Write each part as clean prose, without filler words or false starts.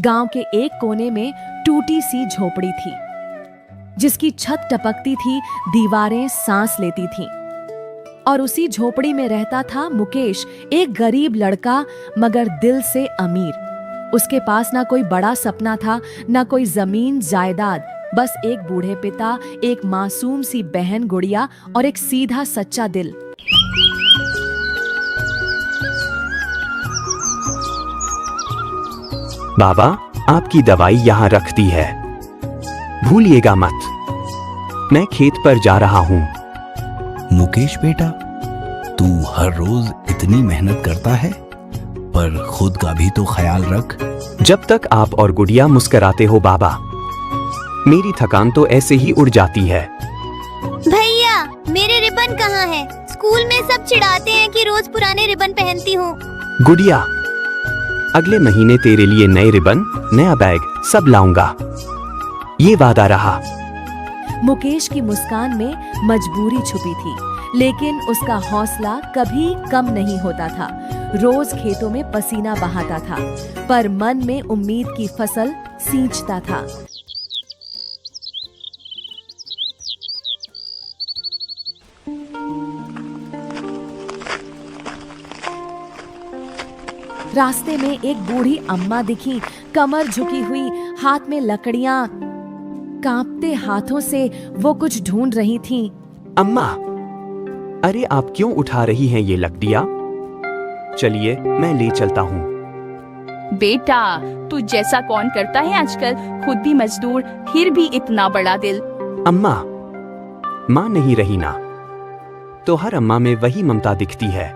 गांव के एक कोने में टूटी सी झोपड़ी थी, जिसकी छत टपकती थी, दीवारें सांस लेती थीं। और उसी झोपड़ी में रहता था मुकेश, एक गरीब लड़का मगर दिल से अमीर। उसके पास ना कोई बड़ा सपना था, ना कोई जमीन जायदाद, बस एक बूढ़े पिता, एक मासूम सी बहन गुड़िया और एक सीधा सच्चा दिल। बाबा, आपकी दवाई यहाँ रख दी है, भूलिएगा मत। मैं खेत पर जा रहा हूँ। मुकेश बेटा, तू हर रोज इतनी मेहनत करता है, पर खुद का भी तो ख्याल रख। जब तक आप और गुड़िया मुस्कुराते हो बाबा, मेरी थकान तो ऐसे ही उड़ जाती है। भैया, मेरे रिबन कहाँ है? स्कूल में सब चिढ़ाते हैं कि रोज पुराने रिबन पहनती हूँ। गुड़िया, अगले महीने तेरे लिए नए रिबन, नया बैग सब लाऊंगा, ये वादा रहा। मुकेश की मुस्कान में मजबूरी छुपी थी, लेकिन उसका हौसला कभी कम नहीं होता था। रोज खेतों में पसीना बहाता था, पर मन में उम्मीद की फसल सींचता था। रास्ते में एक बूढ़ी अम्मा दिखी, कमर झुकी हुई, हाथ में लकड़ियां। कांपते हाथों से वो कुछ ढूंढ रही थीं। अम्मा, अरे आप क्यों उठा रही हैं ये लकड़ियां? चलिए मैं ले चलता हूँ। बेटा, तू जैसा कौन करता है आजकल, खुद भी मजदूर, फिर भी इतना बड़ा दिल। अम्मा, माँ नहीं रही ना, तो हर अम्मा में वही ममता दिखती है।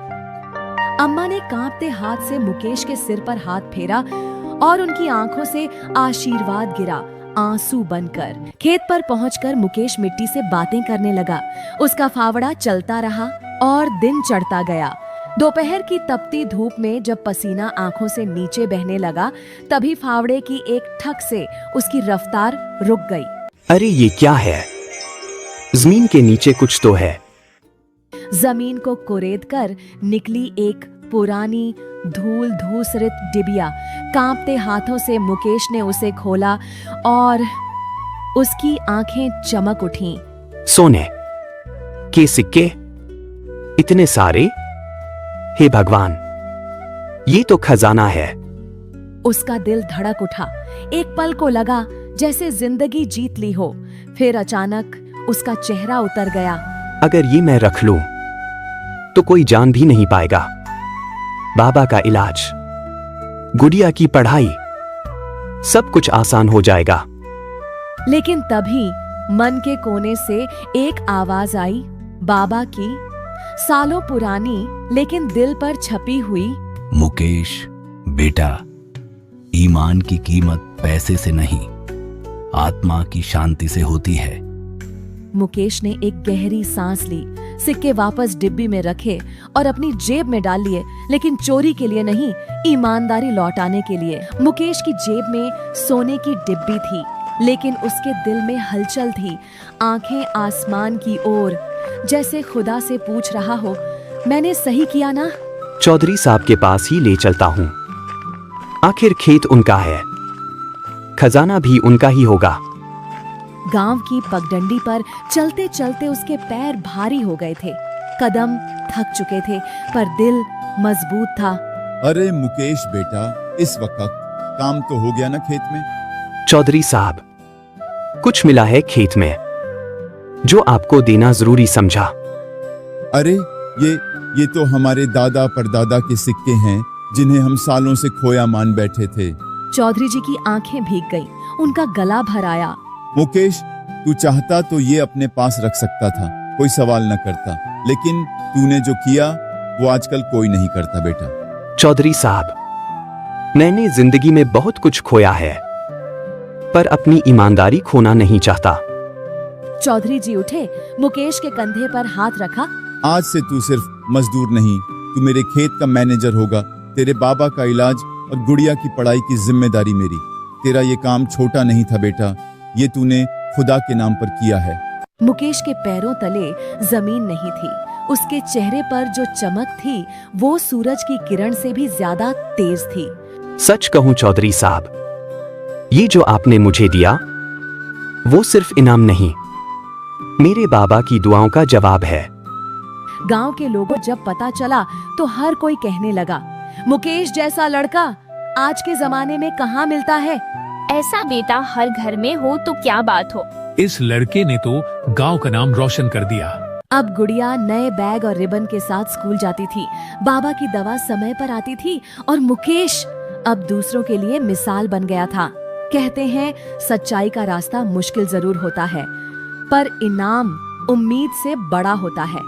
अम्मा ने कांपते हाथ से मुकेश के सिर पर हाथ फेरा और उनकी आंखों से आशीर्वाद गिरा, आंसू बनकर। खेत पर पहुंचकर मुकेश मिट्टी से बातें करने लगा। उसका फावड़ा चलता रहा और दिन चढ़ता गया। दोपहर की तपती धूप में जब पसीना आंखों से नीचे बहने लगा, तभी फावड़े की एक ठक से उसकी रफ्तार रुक गई। अरे ये क्या है? जमीन के नीचे कुछ तो है। जमीन को कुरेद कर निकली एक पुरानी धूल धूसरित डिबिया। कांपते हाथों से मुकेश ने उसे खोला और उसकी आंखें चमक उठीं। सोने के सिक्के, इतने सारे? हे भगवान, ये तो खजाना है। उसका दिल धड़क उठा। एक पल को लगा जैसे जिंदगी जीत ली हो, फिर अचानक उसका चेहरा उतर गया। अगर ये मैं रख लूं तो कोई जान भी नहीं पाएगा। बाबा का इलाज, गुड़िया की पढ़ाई, सब कुछ आसान हो जाएगा। लेकिन तभी मन के कोने से एक आवाज आई, बाबा की, सालों पुरानी लेकिन दिल पर छपी हुई। मुकेश बेटा, ईमान की कीमत पैसे से नहीं, आत्मा की शांति से होती है। मुकेश ने एक गहरी सांस ली, सिक्के वापस डिब्बी में रखे और अपनी जेब में डाल लिए, लेकिन चोरी के लिए नहीं, ईमानदारी लौटाने के लिए। मुकेश की जेब में सोने की डिब्बी थी, लेकिन उसके दिल में हलचल थी, आंखें आसमान की ओर, जैसे खुदा से पूछ रहा हो, मैंने सही किया ना? चौधरी साहब के पास ही ले चलता हूँ। आखिर खेत उनका है, खजाना भी उनका ही होगा। गांव की पगडंडी पर चलते चलते उसके पैर भारी हो गए थे, कदम थक चुके थे, पर दिल मजबूत था। अरे मुकेश बेटा, इस वक्त काम तो हो गया ना खेत में? चौधरी साहब, कुछ मिला है खेत में जो आपको देना जरूरी समझा। अरे ये तो हमारे दादा परदादा के सिक्के हैं, जिन्हें हम सालों से खोया मान बैठे थे। चौधरी जी की आंखें भीग गईं, उनका गला भर आया। मुकेश, तू चाहता तो ये अपने पास रख सकता था, कोई सवाल न करता, लेकिन तूने जो किया वो आजकल कोई नहीं करता बेटा। चौधरी साहब, मैंने जिंदगी में बहुत कुछ खोया है, पर अपनी ईमानदारी खोना नहीं चाहता। चौधरी जी उठे, मुकेश के कंधे पर हाथ रखा। आज से तू सिर्फ मजदूर नहीं, तू मेरे खेत का मैनेजर होगा। तेरे बाबा का इलाज और गुड़िया की पढ़ाई की जिम्मेदारी मेरी। तेरा ये काम छोटा नहीं था बेटा, ये तूने खुदा के नाम पर किया है। मुकेश के पैरों तले जमीन नहीं थी, उसके चेहरे पर जो चमक थी वो सूरज की किरण से भी ज्यादा तेज थी। सच कहूं चौधरी साहब, ये जो आपने मुझे दिया वो सिर्फ इनाम नहीं, मेरे बाबा की दुआओं का जवाब है। गांव के लोगों जब पता चला तो हर कोई कहने लगा, मुकेश जैसा लड़का आज के जमाने में कहाँ मिलता है। ऐसा बेटा हर घर में हो तो क्या बात हो। इस लड़के ने तो गांव का नाम रोशन कर दिया। अब गुड़िया नए बैग और रिबन के साथ स्कूल जाती थी, बाबा की दवा समय पर आती थी और मुकेश अब दूसरों के लिए मिसाल बन गया था। कहते हैं सच्चाई का रास्ता मुश्किल जरूर होता है, पर इनाम उम्मीद से बड़ा होता है।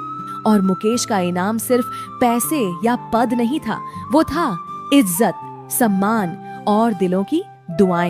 और मुकेश का इनाम सिर्फ पैसे या पद नहीं था, वो था इज्जत, सम्मान और दिलों की दुआएं।